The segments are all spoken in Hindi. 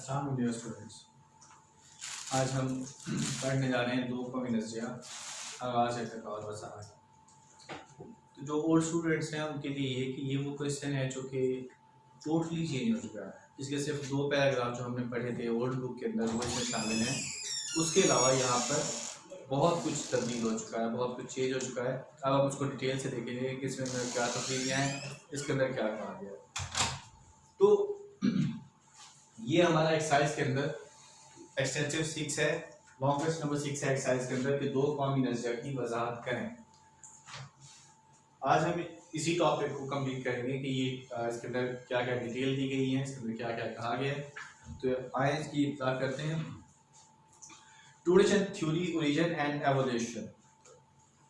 अस्सलाम डियर स्टूडेंट्स, आज हम पढ़ने जा रहे हैं दो कौमी नज़रिया आगाज़ इर्तिक़ाद वसाइल। तो जो ओल्ड स्टूडेंट्स हैं उनके लिए ये कि ये वो क्वेश्चन है जो कि टोटली चेंज हो चुका है। इसके सिर्फ दो पैराग्राफ जो हमने पढ़े थे ओल्ड बुक के अंदर वो इसमें शामिल हैं। उसके अलावा यहाँ पर बहुत कुछ तब्दील हो चुका है, बहुत कुछ चेंज हो चुका है। अब हम उसको डिटेल से देखेंगे कि इसमें अंदर क्या तब्दीलियाँ हैं, इसके अंदर क्या कहा गया है। तो ये हमारा एक्सरसाइज के अंदर एक्सटेंसिव 6 है, लॉन्गेस्ट नंबर 6 है एक्सरसाइज के अंदर कि दो कौमी नज़रिया की वजाहत करें। आज हम इसी टॉपिक को कंप्लीट करेंगे कि ये इसके अंदर क्या क्या डिटेल दी गई है, इसके अंदर क्या क्या कहा गया है। तो आइए इसकी इब्तिदा करते हैं। Tradition, theory, origin and evolution,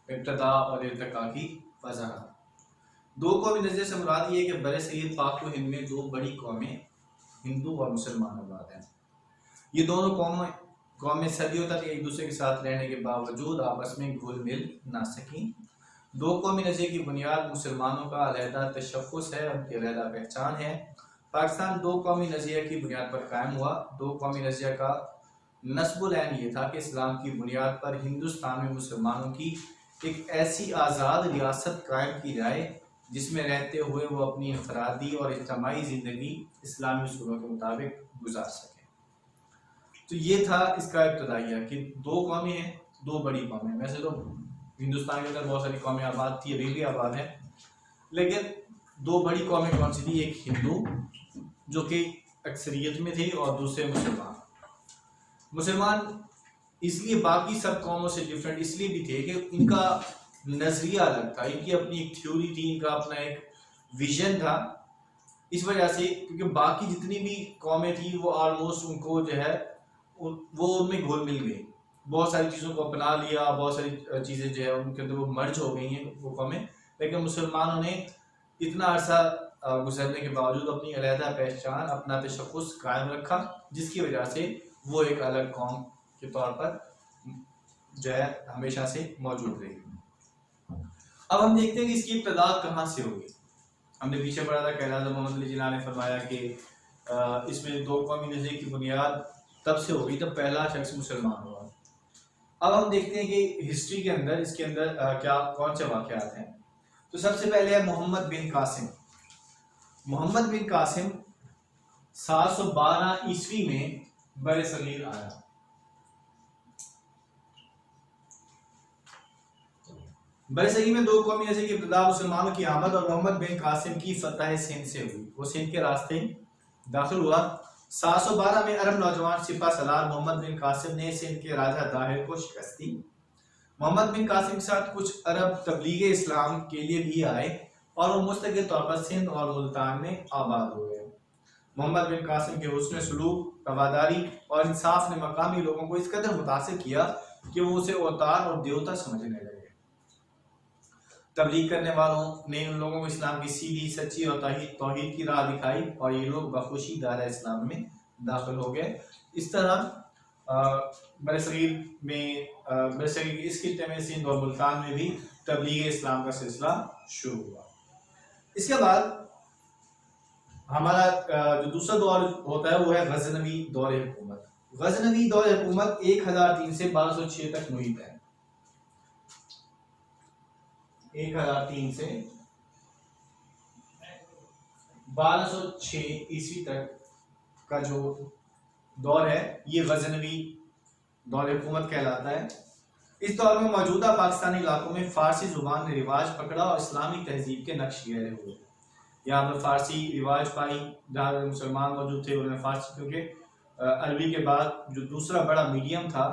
इब्तिदा और इर्तिका की वजाहत। दो कौमी नज़रिए से मुराद ये है कि बड़े सगीर पाक व हिंद में दो बड़ी कौमें हिंदू और मुसलमान आबाद हैं। ये दोनों कौमें सदियों तक एक दूसरे के साथ रहने के बावजूद आपस में घुल मिल ना सकी। दो कौमी नज़रिए की बुनियाद मुसलमानों का अलहदा तशख़्ख़ुस है, उनकी अलहदा पहचान है। पाकिस्तान दो कौमी नज़रिया की बुनियाद पर कायम हुआ। दो कौमी नज़रिया का नस्बुल ऐन ये था कि इस्लाम की बुनियाद पर हिंदुस्तान में मुसलमानों की एक ऐसी आज़ाद रियासत कायम की जाए जिसमें रहते हुए वो अपनी इनफरादी और इज्तिमाई ज़िंदगी इस्लामी उसूलों के मुताबिक गुजार सकें। तो ये था इसका इब्तिदाइया कि दो कौमें हैं, दो बड़ी कौमें। वैसे तो हिंदुस्तान के अंदर बहुत सारी कौमें आबाद थी, अभी भी आबाद है, लेकिन दो बड़ी कौमें कौन सी थी? एक हिंदू जो कि अक्सरियत में थे और दूसरे मुसलमान। मुसलमान इसलिए बाकी सब कौमों से डिफरेंट इसलिए भी थे कि इनका नजरिया अलग था, इनकी अपनी एक थ्योरी थी, इनका अपना एक विजन था। इस वजह से क्योंकि बाकी जितनी भी कौमें थी वो ऑलमोस्ट उनको जो है वो उनमें घुल मिल गई, बहुत सारी चीज़ों को अपना लिया, बहुत सारी चीज़ें जो है उनके अंदर वो मर्ज हो गई हैं वो कौमें। लेकिन मुसलमानों ने इतना अर्सा गुजरने के बावजूद अपनी अलहदा पहचान, अपना तशख़्ख़ुस कायम रखा, जिसकी वजह से वो एक अलग कौम के तौर पर जो है हमेशा से मौजूद रही। अब हम देखते हैं कि इसकी इब्तिदा कहाँ से होगी। हमने पीछे पढ़ा था कि राजा मोहम्मद अली जिन्ना ने फरमाया कि इसमें दो कौमी नज़रिए की बुनियाद तब से होगी जब पहला शख्स मुसलमान हुआ। अब हम देखते हैं कि हिस्ट्री के अंदर इसके अंदर क्या कौन से वाक़यात हैं। तो सबसे पहले है मोहम्मद बिन कासिम। मोहम्मद बिन कासिम 712 ईस्वी में बरे सगीर आया। बरे सगीर में दो कौमी नज़रिए की इब्तिदा मुसलमानों की आमद और मोहम्मद बिन कासिम की फतह सिंध से हुई। वो सिंध के रास्ते दाखिल हुआ। 712 में अरब नौजवान सिपा सलार मोहम्मद बिन कासिम ने सिंध के राजा दाहिर को शिकस्त दी। मोहम्मद बिन कासिम के साथ कुछ अरब तबलीग इस्लाम के लिए भी आए और वो मुस्तकिल तौर पर सिंध और मुल्तान में आबाद हो गए। मोहम्मद बिन कासिम के हुस्न सलूक, रवादारी और इंसाफ ने मकामी लोगों को इस कदर मुतासिर किया कि वो उसे अवतार और देवता समझने लगे। तबलीग करने वालों ने उन लोगों को इस्लाम की सीधी, सच्ची और तौहीद की राह दिखाई और ये लोग बखुशी दायरा इस्लाम में दाखिल हो गए। इस तरह बरसगीर इस खित्ते में सिंध और मुल्तान में भी तबलीग इस्लाम का सिलसिला शुरू हुआ। इसके बाद हमारा जो दूसरा दौर होता है वो है गजनवी दौर हुकूमत। गजनवी दौर हुकूमत 1003 से 1206 तक मुहित है। 1003 से 1206 ईस्वी तक का जो दौर है ये गजनवी दौर हुकूमत कहलाता है। इस दौर में मौजूदा पाकिस्तानी इलाकों में फारसी जुबान ने रिवाज पकड़ा और इस्लामी तहजीब के नक्श गहरे हुए। यहाँ पर फारसी रिवाज पाई, जहाँ मुसलमान मौजूद थे उन्होंने फारसी, क्योंकि अरबी के बाद जो दूसरा बड़ा मीडियम था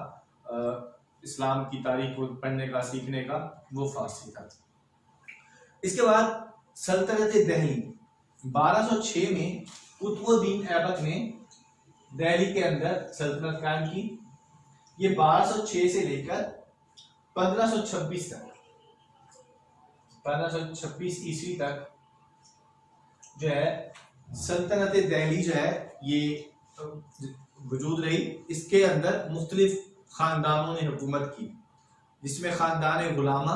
इस्लाम की तारीख को पढ़ने का, सीखने का, वो फारसी था। इसके बाद सल्तनत दिल्ली 1206 में कुतुबुद्दीन ऐबक ने दिल्ली के अंदर सल्तनत कायम की। ये 1206 से लेकर 1526 तक, 1526 ईस्वी तक जो है सल्तनत दिल्ली जो है ये वजूद रही। इसके अंदर मुख्तलिफ खानदानों ने हुकूमत की, जिसमें खानदान गुलामा,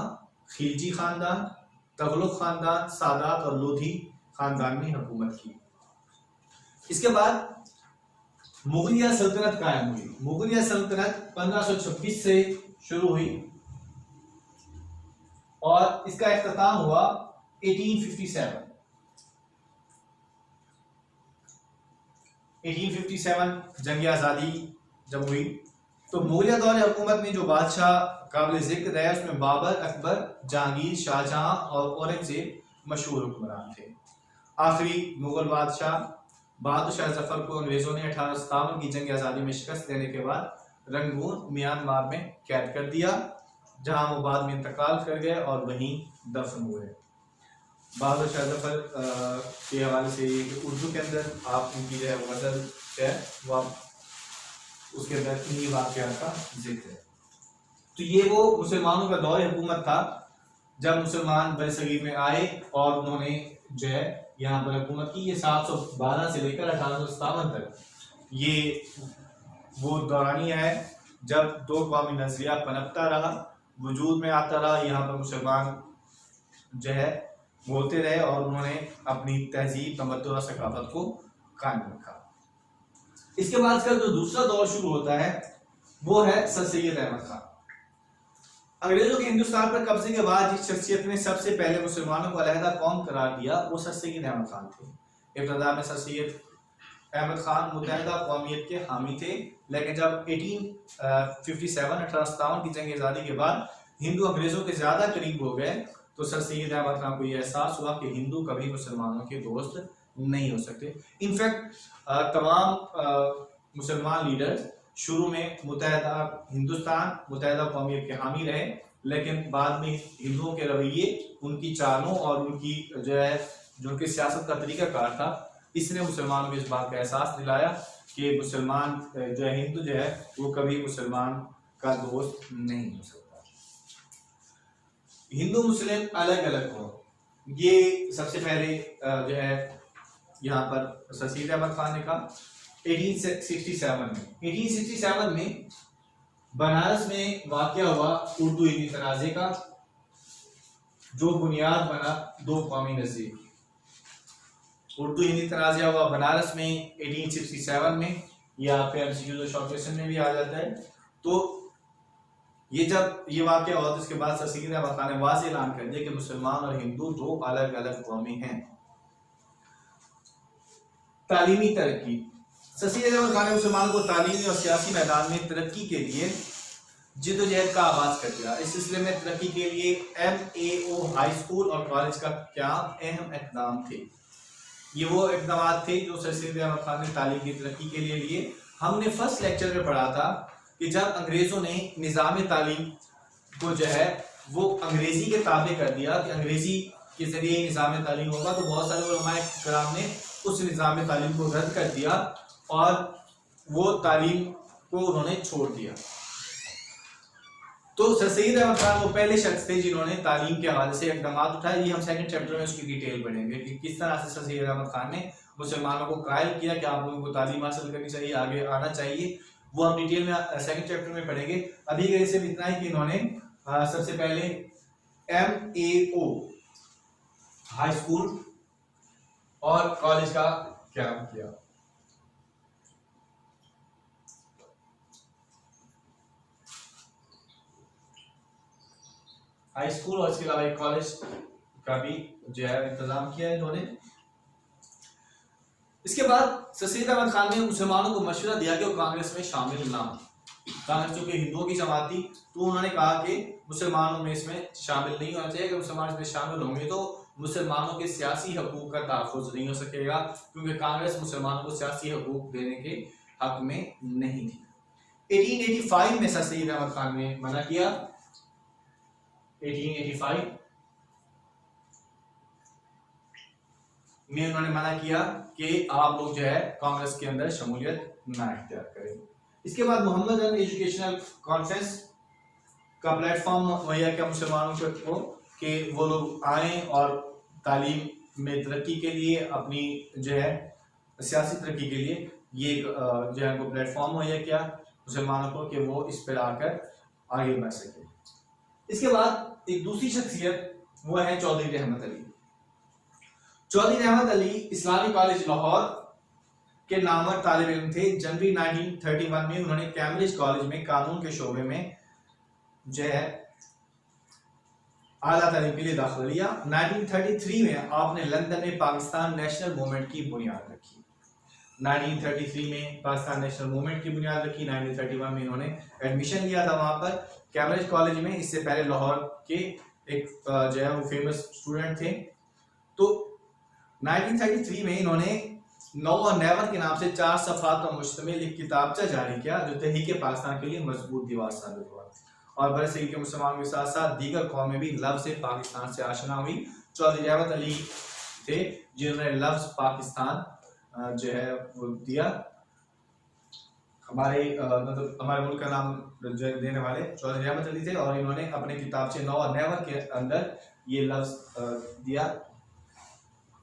खिलजी खानदान, तगलुक खानदान, सादात और लोधी खानदान ने हुकूमत की। इसके बाद मुगलिया सल्तनत कायम हुई। मुगलिया सल्तनत 1526 से शुरू हुई और इसका इख्तिताम हुआ 1857। 1857 जंग आज़ादी जब हुई तो मुगलिया दौर हुकूमत में जो बादशाह काबिल जिक्र है उसमें बाबर, अकबर, जहांगीर, शाहजहां और औरंगजेब मशहूर हुक्मरान थे। आखिरी मुगल बादशाह बहादुर शाह जफर को अंग्रेजों ने 1857 की जंग आज़ादी में शिकस्त देने के बाद रंगून म्यांमार में कैद कर दिया, जहां वो बाद में इंतकाल कर गए और वहीं दफन हुए। बहादुर शाह जफर के हवाले से उर्दू के अंदर आप उनकी जो है गज़ल है वो आप उसके अंदर इन्हीं वाक़यात का जिक्र है। तो ये वो मुसलमानों का दौर हुकूमत था जब मुसलमान बरसगीर में आए और उन्होंने जो है यहाँ पर हुकूमत की। ये 712 से लेकर 1857 तक ये वो दौरानिया है जब दो कौमी नजरिया पनपता रहा, वजूद में आता रहा। यहाँ पर मुसलमान जो है बोलते रहे और उन्होंने अपनी तहजीब, तमद्दुन और सकाफत को कायम रखा। इसके बाद इसका जो दूसरा दौर शुरू होता है वो है सर सैयद अहमद खान। अंग्रेजों के हिंदुस्तान पर कब्जे के बाद जिस शख्सियत ने सबसे पहले मुसलमानों को अलहदा कौम करार दिया वो सर सैयद अहमद खान थे। इब्तदा में सर सैयद अहमद खान मुत्तहिदा कौमियत के हामी थे, लेकिन जब 1857 की जंग आज़ादी के बाद हिंदू अंग्रेजों के ज्यादा करीब हो गए तो सर सैयद अहमद खान को यह एहसास हुआ कि हिंदू कभी मुसलमानों के दोस्त नहीं हो सकते। इनफैक्ट तमाम मुसलमान लीडर्स शुरू में मुत्तहिदा हिंदुस्तान, मुत्तहिदा कौमियत के हामी रहे, लेकिन बाद में हिंदुओं के रवैये, उनकी चालों और उनकी जो है जो उनकी सियासत का तरीकाकार था, इसने मुसलमानों को इस बात का एहसास दिलाया कि मुसलमान जो है हिंदू जो है वो कभी मुसलमान का दोस्त नहीं हो सकता। हिंदू मुस्लिम अलग अलग हो, ये सबसे पहले जो है यहाँ पर सर सैयद अहमद खान ने कहा। 1867 में बनारस में वाक़या हुआ उर्दू हिंदी तनाज़े का, जो बुनियाद बना दो कौमी नज़रिए। उर्दू हिंदी तनाज़ा हुआ बनारस में 1867 में, या फिर MCQ शॉर्ट क्वेश्चन में भी आ जाता है। तो ये जब ये वाक़या हुआ तो इसके बाद सर सैयद अहमद खान ने वाज़ेह ऐलान कर दिया कि मुसलमान और हिंदू दो अलग अलग कौमें हैं। तालीमी तरक्की, सर सैयद अहमद खान ने मुसलमानों को तालीमी और सियासी मैदान में तरक्की के लिए जिद्दोजहद का आगाज कर दिया। इस सिलसिले में तरक्की के लिए MAO हाई स्कूल और कॉलेज का क्या अहम इक़दाम थे। ये वो इक़दाम थे जो सर सैयद अहमद खान ने तालीम की तरक्की के लिए हमने फर्स्ट लेक्चर में पढ़ा था कि जब अंग्रेजों ने निज़ाम तालीम को जो है वो अंग्रेजी के ताबे कर दिया कि अंग्रेजी के जरिए निज़ाम तालीम होगा, तो बहुत सारे उलमाए किराम ने उस निज़ाम तालीम को रद्द कर दिया और वो तालीम को उन्होंने छोड़ दिया। तो सर सैयद अहमद खान वो पहले शख्स थे जिन्होंने तालीम के हवाले से इक़दाम उठाए। ये हम सेकंड चैप्टर में उसकी डिटेल पढ़ेंगे कि किस तरह से सर सैयद अहमद खान ने मुसलमानों को कायल किया कि आप लोगों को तालीम हासिल करनी चाहिए, आगे आना चाहिए। वो हम डिटेल में सेकंड चैप्टर में पढ़ेंगे। अभी के सिर्फ इतना ही कि इन्होंने सबसे पहले MAO हाई स्कूल और कॉलेज का क्याम किया। हाई स्कूल और इसके अलावा एक कॉलेज का भी जो है इंतजाम किया है इन्होंने। इसके बाद सर सैयद अहमद खान ने मुसलमानों को मशवरा दिया कि वो कांग्रेस में शामिल ना हो। कांग्रेस चूंकि हिंदुओं की जमात थी तो उन्होंने कहा कि मुसलमानों में इसमें शामिल नहीं होना चाहिए, कि मुसलमान इसमें शामिल होंगे तो मुसलमानों के सियासी हकूक का तहफ़्फ़ुज़ नहीं हो सकेगा, क्योंकि कांग्रेस मुसलमानों को सियासी हकूक देने के हक में नहीं थी। 1885 में सर सैयद अहमद खान ने मना किया। 1885 में उन्होंने मना किया कि आप लोग जो है कांग्रेस के अंदर शमूलियत ना इख्तियार करें। इसके बाद मोहम्मदन एजुकेशनल कॉन्फ्रेंस का प्लेटफॉर्म मुहैया किया मुसलमानों को कि वो लोग आए और तालीम में तरक्की के लिए, अपनी जो है सियासी तरक्की के लिए ये जो है वो प्लेटफॉर्म मुहैया किया मुसलमानों को कि वो इस पर आकर आगे बढ़ सके। इसके बाद एक दूसरी शख्सियत वो है चौधरी रहमत अली। चौधरी रहमत अली इस्लामी कॉलेज लाहौर के नामवर तालिब इल्म थे। जनवरी 1931 में उन्होंने कैम्ब्रिज कॉलेज में कानून के शोबे में जो है आला तालीम के लिए दाखिला लिया। 1933 में आपने लंदन में पाकिस्तान नेशनल मूवमेंट की बुनियाद रखी। 1933 में पाकिस्तान नेशनल मूवमेंट की बुनियाद रखी। 1931 में इन्होंने एडमिशन लिया था वहां पर कैम्ब्रिज कॉलेज में। इससे पहले लाहौर के एक जो है वो फेमस स्टूडेंट थे। तो 1933 में इन्होंने नो और नेवर के नाम से 4 सफ़ात पर मुश्तमिल एक किताबचा जारी किया जो तहरीक पाकिस्तान के लिए मजबूत दीवार साबित हुआ और बरसगीर के मुसलमानों के साथ साथ दीगर कौमें भी लफ्ज़ पाकिस्तान से आशना हुई। चौधरी रहमत अली थे जिन्होंने लफ्ज़ पाकिस्तान जो है वो दिया, मतलब हमारे मुल्क का नाम देने वाले चौधरी रहमत अली थे और इन्होंने अपने किताब से नो और नेवर के अंदर ये लफ्ज़ दिया।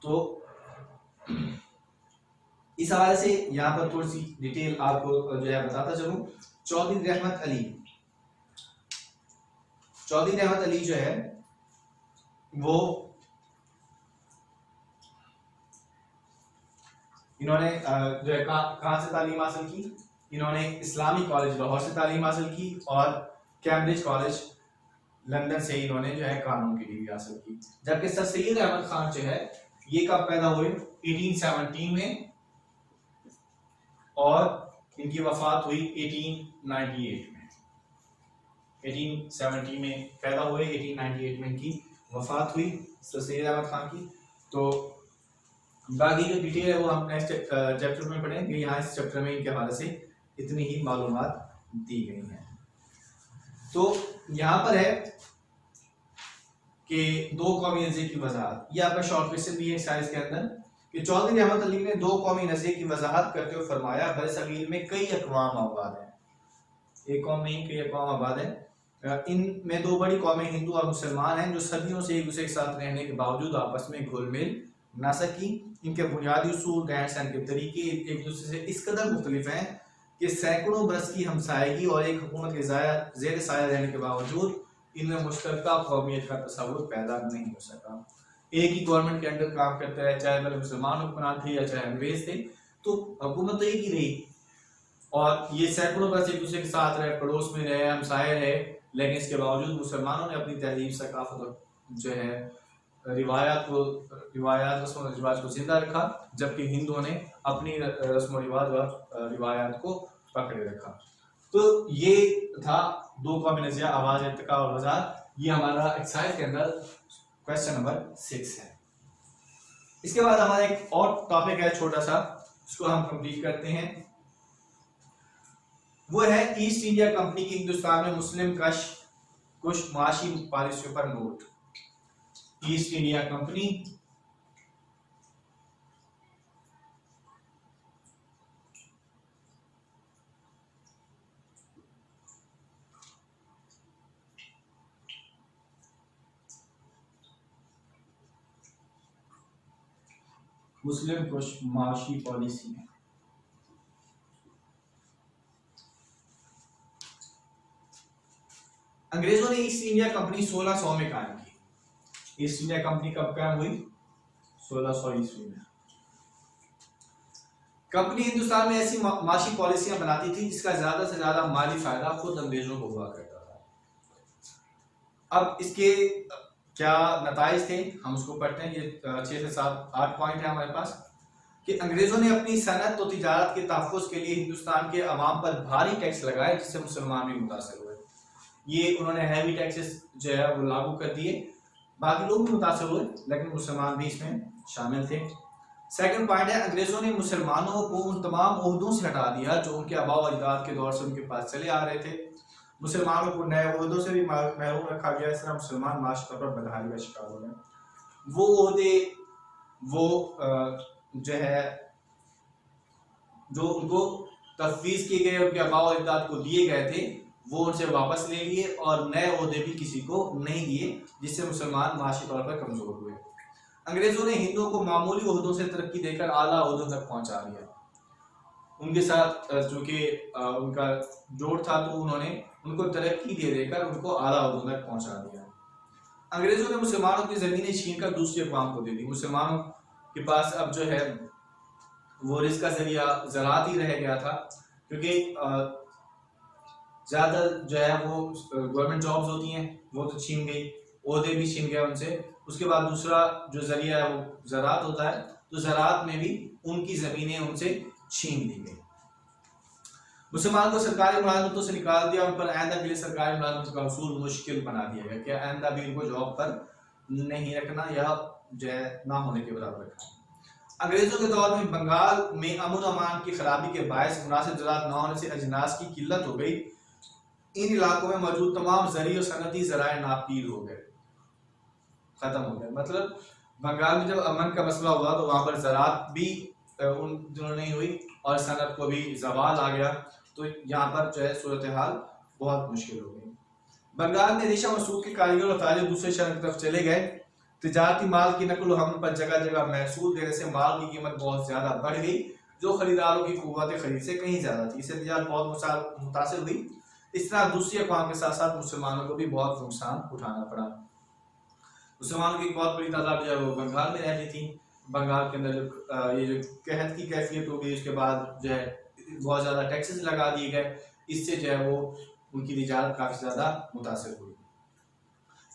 तो इस हवाले से यहाँ पर थोड़ी सी डिटेल आपको जो है बताता चलूं। चौधरी रहमत अली जो है वो इन्होंने जो है कहाँ से तालीम हासिल की? इन्होंने इस्लामी कॉलेज लाहौर से तालीम हासिल की और कैम्ब्रिज कॉलेज लंदन से इन्होंने जो है कानून की डिग्री हासिल की। जबकि सर सैयद अहमद खान जो है ये कब पैदा हुए? 1817 में और इनकी वफात हुई 1898 में। 1870 में पैदा हुए, 1898 में इनकी वफात हुई सर सैयद अहमद खान की। तो बाकी जो डिटेल है वो हम नेक्स्ट चैप्टर में पढ़ेंगे। यहाँ इस चैप्टर में इनके हवाले से इतनी ही मालूमात दी गई हैं। तो यहाँ पर है कि 2 कौमी नज़रिए की वजाहत, ये आपका शॉर्ट क्वेश्चन भी है साइंस के अंदर कि चौधरी रहमत अली ने 2 कौमी नज़रिए की वजाहत करते हुए फरमाया बरसगीर में कई अक़वाम आबाद हैं, एक कौम नहीं कई अक़वाम आबाद है। इनमें 2 बड़ी कौमें हिंदू और मुसलमान हैं जो सदियों से एक दूसरे के साथ रहने के बावजूद आपस में घुल मिल ना सकी। इनके बुनियादी उसूल, रहन सहन के तरीके एक दूसरे से इस कदर मुख्तलिफ हैं कि सैकड़ों बरस की हमसायगी और एक हुकूमत के ज़ेर साया रहने के बावजूद इनमें मुश्तरका कौमियत का तस्वुर पैदा नहीं हो सका। एक ही गवर्नमेंट के अंडर काम करते रहे, चाहे पहले मुसलमान हुक्मरान थे या चाहे अंग्रेज थे, तो हुकूमत तो एक ही रही और ये सैकड़ों बरस एक दूसरे के साथ रहे, पड़ोस में रहे, हमसाये रहे, लेकिन इसके बावजूद मुसलमानों ने अपनी तहजीब, सकाफत जो है रिवायात रस्म रिवाज को जिंदा रखा, जबकि हिंदुओं ने अपनी रस्म रिवाज और रिवायात को पकड़े रखा। तो ये था 2 कौमी नज़रिया, आवाज़, इर्तिका और वजाहत। ये हमारा एक्सरसाइज के अंदर क्वेश्चन नंबर 6 है। इसके बाद हमारा एक और टॉपिक है छोटा सा, उसको हम कंप्लीट करते हैं। वो है ईस्ट इंडिया कंपनी की हिंदुस्तान में मुस्लिम कुछ माशी पॉलिसियों पर नोट। ईस्ट इंडिया कंपनी मुस्लिम कुछ माशी पॉलिसी है। अंग्रेजों ने ईस्ट इंडिया कंपनी 1600 में कायम की। ईस्ट इंडिया कंपनी कब कायम हुई? 1600 ईस्वी में। कंपनी हिंदुस्तान में ऐसी माशी पॉलिसियां बनाती थी जिसका ज्यादा से ज्यादा माली फायदा खुद अंग्रेजों को हुआ करता था। अब इसके क्या नताइज थे हम उसको पढ़ते हैं। ये 6 से 7 8 पॉइंट है हमारे पास कि अंग्रेजों ने अपनी सनत और तिजारत के तहफ़्फ़ुज़ के लिए हिंदुस्तान के अवाम पर भारी टैक्स लगाए जिससे मुसलमान भी मुतासर हुए। ये उन्होंने हैवी टैक्सेस जो है वो लागू कर दिए, बाकी लोग भी मुतासर हुए लेकिन मुसलमान भी इसमें शामिल थे। सेकंड पॉइंट है अंग्रेजों ने मुसलमानों को उन तमाम ओहदों से हटा दिया जो उनके आबा व अजदाद के दौर से उनके पास चले आ रहे थे। मुसलमानों को नए ओहदों से भी महरूम रखा गया। इस तरह मुसलमान माशी तौर पर बदहाली का शिकार हो गए। वो ओहदे जो है जो उनको तफवीज़ किए गए, उनके आबा व अजदाद को दिए गए थे, वो उनसे वापस ले लिए और नए ओहदे भी किसी को नहीं दिए, जिससे मुसलमान माशी तौर पर कमजोर हुए। अंग्रेजों ने हिंदुओं को मामूली ओहदों से तरक्की देकर आला ओहदों तक पहुंचा दिया। उनके साथ चूंकि उनका जोड़ था तो उन्होंने उनको तरक्की दे देकर उनको आला ओहदों तक पहुंचा दिया। अंग्रेजों ने मुसलमानों की जमीनें छीनकर दूसरी अक़वाम को दे दी। मुसलमानों के पास अब जो है वो रिस्क का जरिया ज़राअत ही रह गया था, क्योंकि ज़्यादा जो है वो गवर्नमेंट जॉब्स होती हैं वो तो छीन गई, ओहदे भी छीन गए उनसे। उसके बाद दूसरा जो जरिया है वो ज़राअत होता है, तो ज़राअत में भी उनकी ज़मीनें उनसे छीन ली गई। मुसलमान को सरकारी मुलाजमतों से निकाल दिया, उन पर आइंदा के लिए सरकारी मुलाजमत का हसूल मुश्किल बना दिया गया कि आइंदा भी इनको जॉब पर नहीं रखना या जो है ना होने के बराबर रखना। अंग्रेजों के दौर में बंगाल में अमन अमान की खराबी के बायस मुनासिब ज़राअत न होने से अजनास की किल्लत हो गई। इन इलाकों में मौजूद तमाम ज़रिए और सनती ज़राए नापील हो गए, खत्म हो गए। मतलब बंगाल में जब अमन का मसला हुआ तो वहां पर ज़राअत भी उन दिनों नहीं हुई और सनत को भी जवाल आ गया, तो यहाँ पर जो है सूरत हाल बहुत मुश्किल हो गई। बंगाल में रेशम और सूत के कारीगर और ताजिर दूसरे शहर की तरफ चले गए। तिजारती माल की नकल हमल पर जगह जगह महसूल देने से माल की कीमत बहुत ज्यादा बढ़ गई, जो खरीदारों की कुव्वत खरीद से कहीं ज्यादा थी। इससे तिजारत बहुत मुतासिर हुई। इस तरह दूसरी अक़वाम के साथ साथ मुसलमानों को भी बहुत नुकसान उठाना पड़ा। मुसलमानों की बहुत बड़ी तादाद जो है वो बंगाल में रहती थी। बंगाल के अंदर ये जो कहत की कैफियत हो गई, उसके बाद जो है बहुत ज़्यादा टैक्सेस लगा दिए गए, इससे जो है वो उनकी तिजारत काफ़ी ज़्यादा मुतासिर हुई।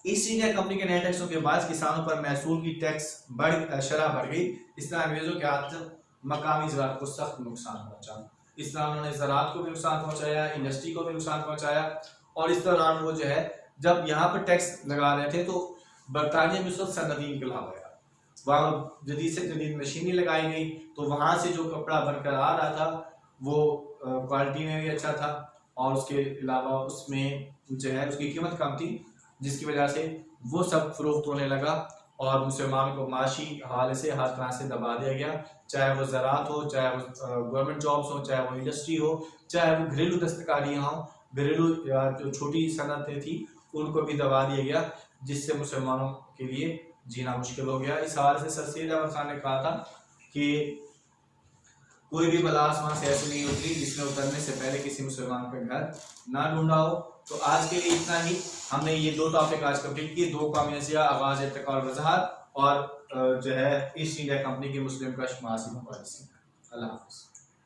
ईस्ट इंडिया कंपनी के नए टैक्सों के बाद किसानों पर महसूल की टैक्स शरह बढ़ गई। इस तरह अंग्रेजों के हाथ मकामी ज़राअत को सख्त नुकसान पहुंचा। इस तरह उन्होंने ज़राअत को भी नुकसान पहुंचाया, इंडस्ट्री को भी नुकसान पहुंचाया। और इस दौरान वो जो है जब यहाँ पर टैक्स लगा रहे थे तो बरतानिया में उस वक्त सनदी इनकलाब आया, वहाँ जदीद से जदीद मशीनें लगाई गई, तो वहाँ से जो कपड़ा बनकर आ रहा था वो क्वालिटी में भी अच्छा था और उसके अलावा उसमें जो है उसकी कीमत कम थी, जिसकी वजह से वो सब फरोख्त होने लगा और मुसलमानों को माशी हवाले से हर तरह से दबा दिया गया। चाहे वो ज़राअत हो, चाहे वो गवर्नमेंट जॉब्स हो, चाहे वो इंडस्ट्री हो, चाहे वो घरेलू दस्तकारियाँ हों, घरेलू जो छोटी सनतें थी उनको भी दबा दिया गया, जिससे मुसलमानों के लिए जीना मुश्किल हो गया। इस हवाले से सर सैयद अहमद खान ने कहा था कि कोई भी बला आसमान से ऐसी नहीं उतरी जिसने उतरने से पहले किसी मुसलमान का घर ना ढूंढा हो। तो आज के लिए इतना ही। हमने ये 2 टॉपिक आज कंप्लीट किए, 2 कौमी अज़िया, आगाज़ इर्तिका और वज़ाहत, और जो है ईस्ट इंडिया कंपनी की मुस्लिम कश मासी पॉलिसी। अल्लाह हाफ़िज़।